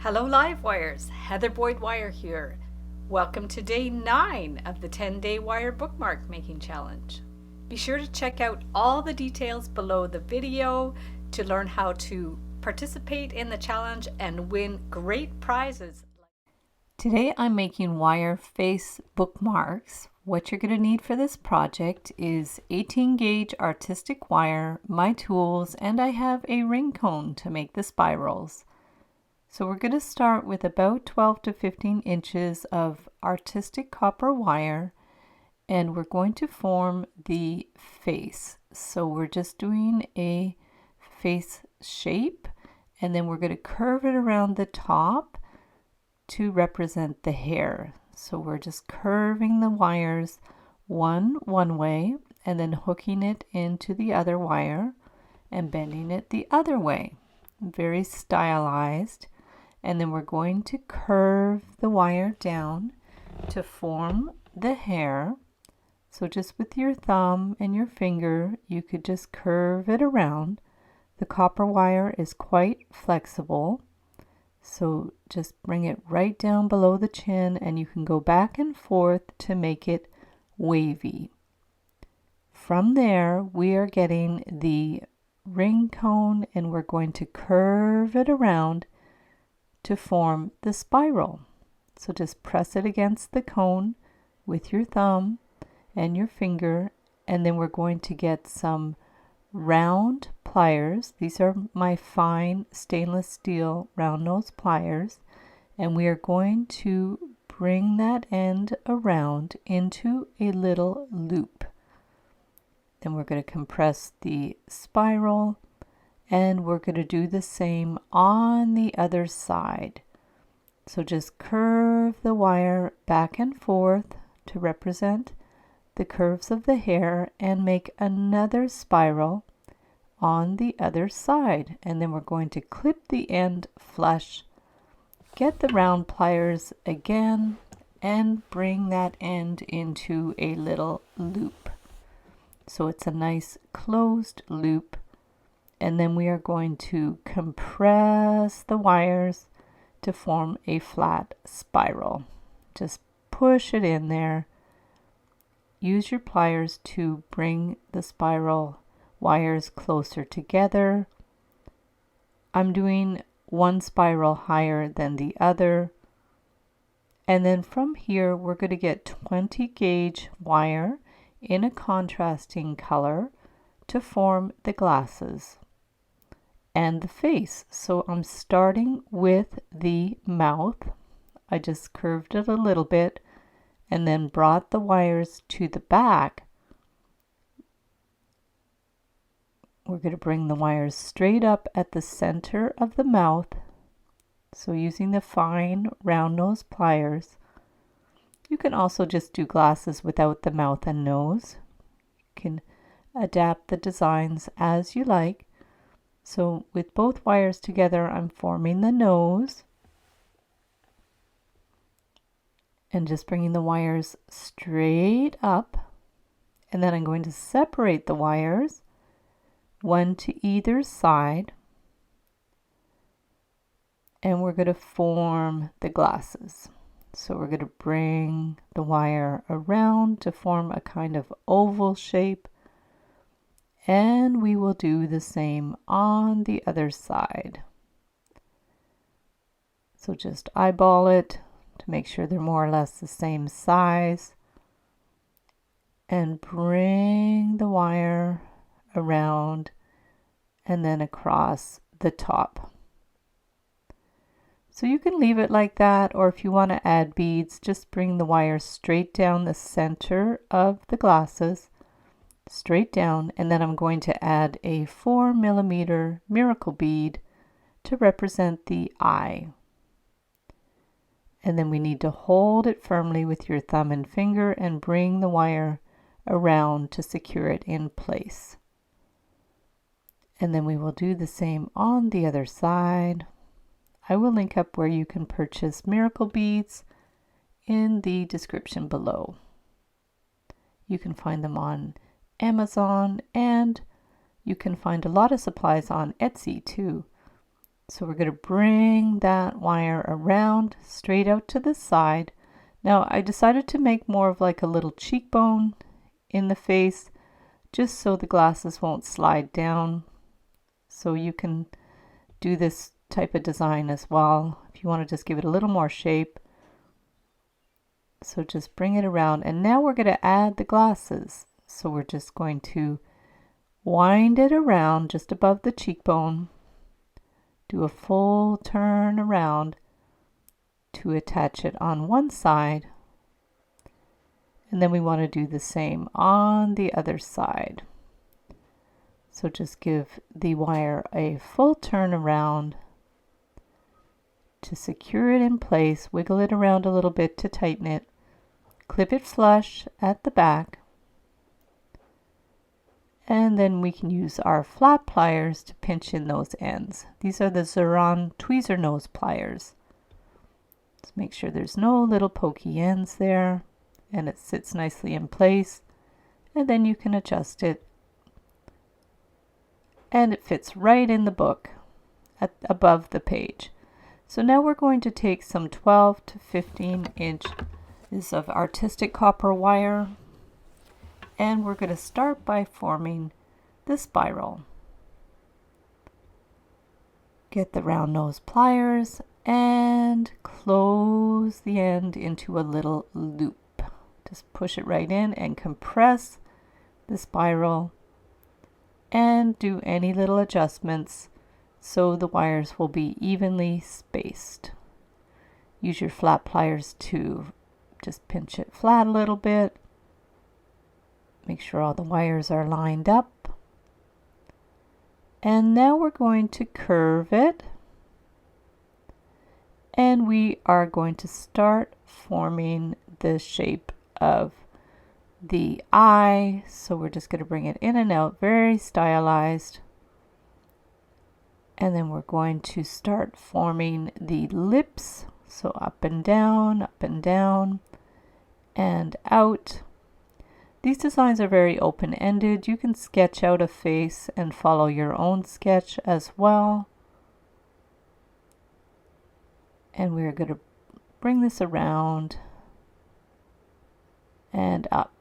Hello Live Wires, Heather Boyd Wire here. Welcome to day 9 of the 10-day Wire Bookmark Making Challenge. Be sure to check out all the details below the video to learn how to participate in the challenge and win great prizes. Today I'm making wire face bookmarks. What you're going to need for this project is 18 gauge artistic wire, my tools, and I have a ring cone to make the spirals. So we're going to start with about 12 to 15 inches of artistic copper wire, and we're going to form the face. So we're just doing a face shape, and then we're going to curve it around the top to represent the hair. So we're just curving the wires one way and then hooking it into the other wire and bending it the other way. Very stylized. And then we're going to curve the wire down to form the hair. So just with your thumb and your finger, you could just curve it around. The copper wire is quite flexible. So just bring it right down below the chin, and you can go back and forth to make it wavy. From there, we are getting the ring cone, and we're going to curve it around to form the spiral. So just press it against the cone with your thumb and your finger, and then we're going to get some round pliers. These are my fine stainless steel round nose pliers, and we are going to bring that end around into a little loop. Then we're going to compress the spiral, and we're going to do the same on the other side. So just curve the wire back and forth to represent the curves of the hair and make another spiral on the other side. And then we're going to clip the end flush, get the round pliers again, and bring that end into a little loop. So it's a nice closed loop. And then we are going to compress the wires to form a flat spiral. Just push it in there. Use your pliers to bring the spiral wires closer together. I'm doing one spiral higher than the other. And then from here, we're going to get 20 gauge wire in a contrasting color to form the glasses and the face. So I'm starting with the mouth. I just curved it a little bit and then brought the wires to the back. We're going to bring the wires straight up at the center of the mouth. So using the fine round nose pliers. You can also just do glasses without the mouth and nose. You can adapt the designs as you like. So with both wires together, I'm forming the nose and just bringing the wires straight up. And then I'm going to separate the wires, one to either side. And we're going to form the glasses. So we're going to bring the wire around to form a kind of oval shape. And we will do the same on the other side. So just eyeball it to make sure they're more or less the same size. And bring the wire around and then across the top. So you can leave it like that, or if you want to add beads, just bring the wire straight down the center of the glasses. Straight down, and then I'm going to add a 4mm miracle bead to represent the eye. And then we need to hold it firmly with your thumb and finger and bring the wire around to secure it in place. And then we will do the same on the other side. I will link up where you can purchase miracle beads in the description below. You can find them on Amazon, and you can find a lot of supplies on Etsy too. So we're going to bring that wire around straight out to the side. Now I decided to make more of like a little cheekbone in the face, just so the glasses won't slide down. So you can do this type of design as well if you want to just give it a little more shape. So just bring it around, and now we're going to add the glasses. So we're just going to wind it around just above the cheekbone, do a full turn around to attach it on one side, and then we want to do the same on the other side. So just give the wire a full turn around to secure it in place, wiggle it around a little bit to tighten it, clip it flush at the back, and then we can use our flat pliers to pinch in those ends. These are the Zeron tweezer nose pliers. Just make sure there's no little pokey ends there, and it sits nicely in place, and then you can adjust it, and it fits right in the book above the page. So now we're going to take some 12 to 15 inches of artistic copper wire, and we're going to start by forming the spiral. Get the round nose pliers and close the end into a little loop. Just push it right in and compress the spiral, and do any little adjustments so the wires will be evenly spaced. Use your flat pliers to just pinch it flat a little bit. Make sure all the wires are lined up. And now we're going to curve it, and we are going to start forming the shape of the eye. So we're just going to bring it in and out, very stylized. And then we're going to start forming the lips. So up and down, and out. These designs are very open-ended. You can sketch out a face and follow your own sketch as well. And we're going to bring this around and up.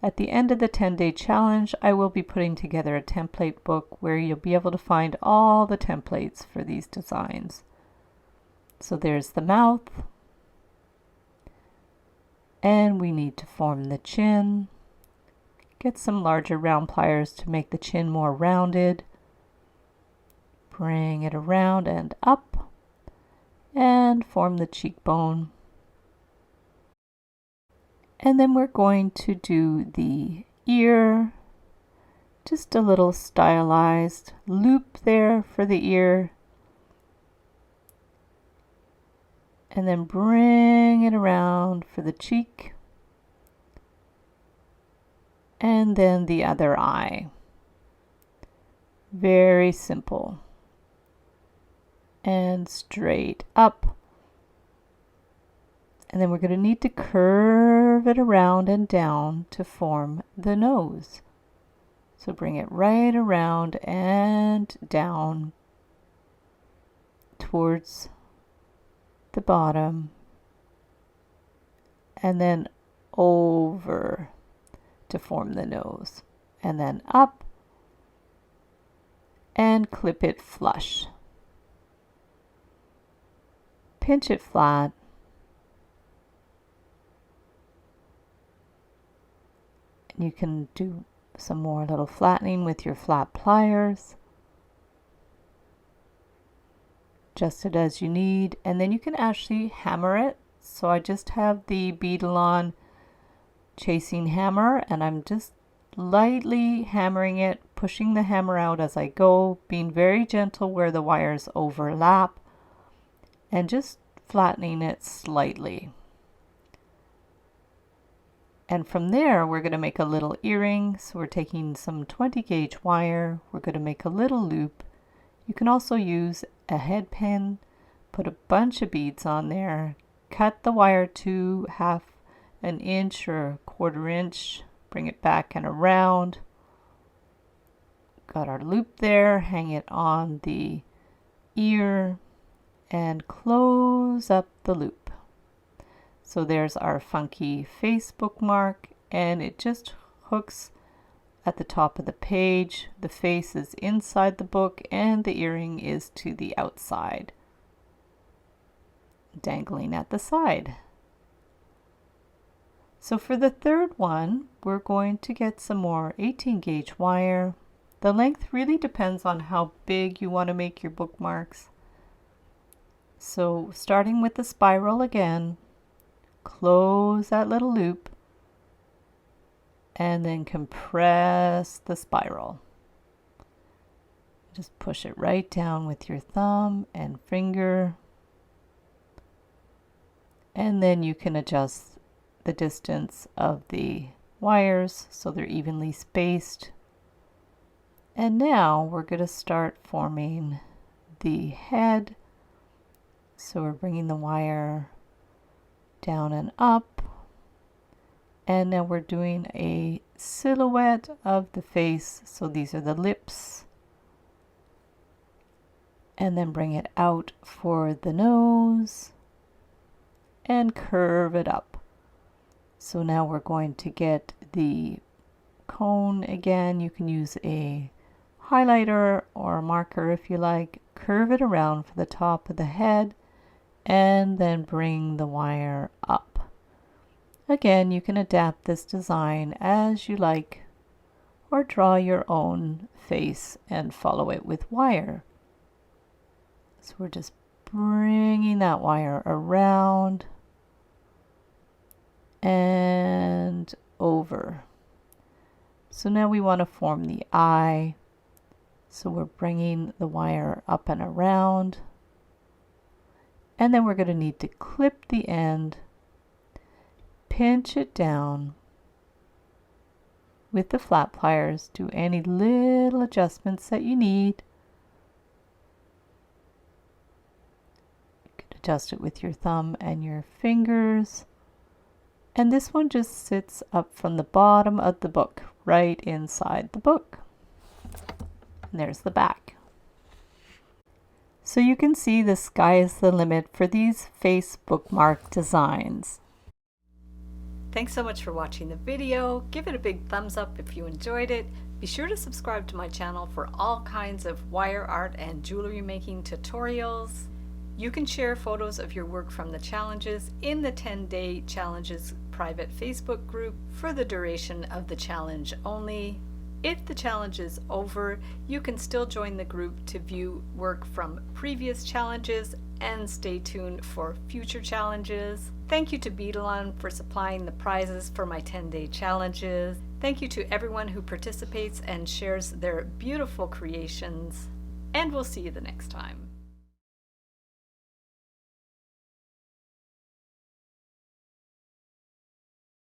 At the end of the 10-day challenge, I will be putting together a template book where you'll be able to find all the templates for these designs. So there's the mouth, and we need to form the chin. Get some larger round pliers to make the chin more rounded. Bring it around and up, and form the cheekbone. And then we're going to do the ear, just a little stylized loop there for the ear, and then bring it around for the cheek, and then the other eye. Very simple. And straight up. And then we're going to need to curve it around and down to form the nose. So bring it right around and down towards the bottom, and then over to form the nose, and then up and clip it flush. Pinch it flat. You can do some more little flattening with your flat pliers. Adjust it as you need, and then you can actually hammer it. So I just have the Beadalon chasing hammer, and I'm just lightly hammering it, pushing the hammer out as I go, being very gentle where the wires overlap, and just flattening it slightly. And from there, we're going to make a little earring. So we're taking some 20 gauge wire. We're going to make a little loop. You can also use a head pin, put a bunch of beads on there, cut the wire to 1/2 inch or 1/4 inch, bring it back and around. Got our loop there, hang it on the ear and close up the loop. So there's our funky face bookmark, and it just hooks at the top of the page. The face is inside the book and the earring is to the outside, dangling at the side. So for the third one, we're going to get some more 18 gauge wire. The length really depends on how big you want to make your bookmarks. So starting with the spiral again, close that little loop and then compress the spiral. Just push it right down with your thumb and finger, and then you can adjust the distance of the wires so they're evenly spaced. And now we're going to start forming the head. So we're bringing the wire down and up, and now we're doing a silhouette of the face. So these are the lips, and then bring it out for the nose and curve it up. So now we're going to get the cone again. You can use a highlighter or a marker if you like. Curve it around for the top of the head and then bring the wire up. Again, you can adapt this design as you like or draw your own face and follow it with wire. So we're just bringing that wire around and over. So now we want to form the eye. So we're bringing the wire up and around. And then we're going to need to clip the end, pinch it down with the flat pliers. Do any little adjustments that you need. You can adjust it with your thumb and your fingers. And this one just sits up from the bottom of the book, right inside the book. And there's the back. So you can see the sky is the limit for these face bookmark designs. Thanks so much for watching the video. Give it a big thumbs up if you enjoyed it. Be sure to subscribe to my channel for all kinds of wire art and jewelry making tutorials. You can share photos of your work from the challenges in the 10-day challenges private Facebook group for the duration of the challenge only. If the challenge is over, you can still join the group to view work from previous challenges and stay tuned for future challenges. Thank you to Beadalon for supplying the prizes for my 10-day challenges. Thank you to everyone who participates and shares their beautiful creations. And we'll see you the next time.